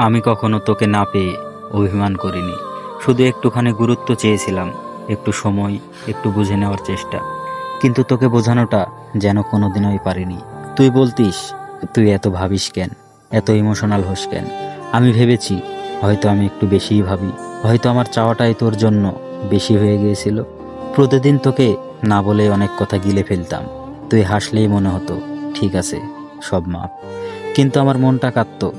আমি কখনো তোকে না পেয়ে অভিমান করিনি, শুধু একটুখানি গুরুত্ব চেয়েছিলাম, একটু সময়, একটু বুঝে নেওয়ার চেষ্টা। কিন্তু তোকে বোঝানোটা যেন কোনোদিনই পারিনি। তুই বলতিস, তুই এত ভাবিস কেন, এত ইমোশনাল হোস কেন। আমি ভেবেছি হয়তো আমি একটু বেশিই ভাবি, হয়তো আমার চাওয়াটাই তোর জন্য বেশি হয়ে গিয়েছিল। প্রতিদিন তোকে না বলে অনেক কথা গিলে ফেলতাম, তুই হাসলেই মনে হতো ঠিক আছে, সব মাপ। কিন্তু আমার মনটা কাঁদতো,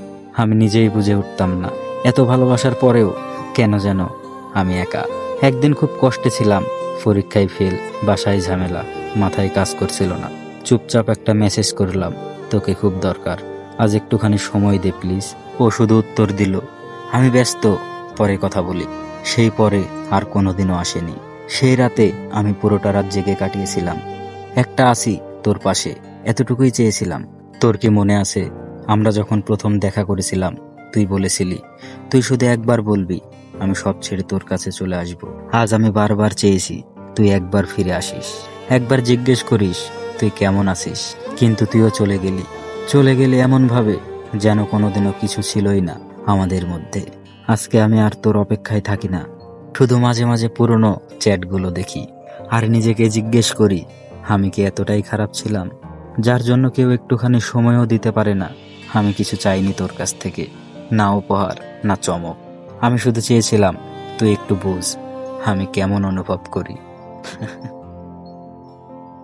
আমি নিজেই বুঝে উঠতাম না এত ভালোবাসার পরেও কেন যেন আমি একা। একদিন খুব কষ্টে ছিলাম, পরীক্ষায় ফেল, বাসায় ঝামেলা, মাথায় কাজ করছিল না। চুপচাপ একটা মেসেজ করলাম, তোকে খুব দরকার, আজ একটুখানি সময় দে প্লিজ। ও শুধু উত্তর দিল, আমি ব্যস্ত, পরে কথা বলি। সেই পরে আর কোনোদিনও আসেনি। সেই রাতে আমি পুরোটা রাত জেগে কাটিয়েছিলাম, একটা আসি তোর পাশে, এতটুকুই চেয়েছিলাম। তোর কি মনে আছে, আমরা যখন প্রথম দেখা করেছিলাম, তুই বলেছিলি তুই শুধু একবার বলবি, আমি সব ছেড়ে তোর কাছে চলে আসব। আজ আমি বারবার চেয়েছি তুই একবার ফিরে আসিস, একবার জিজ্ঞেস করিস তুই কেমন আছিস। কিন্তু তুইও চলে গেলি, চলে গেলি এমন ভাবে যেন কোনোদিনও কিছু ছিলই না আমাদের মধ্যে। আজকে আমি আর তোর অপেক্ষায় থাকি না, শুধু মাঝে মাঝে পুরনো চ্যাটগুলো দেখি আর নিজেকে জিজ্ঞেস করি, আমি কি এতটাই খারাপ ছিলাম, যার জন্য কেউ একটুখানি সময়ও দিতে পারে না। আমি কিছু চাইনি তোর কাছ থেকে, না উপহার, না চমক। আমি শুধু চেয়েছিলাম তুই একটু বুঝ আমি কেমন অনুভব করি।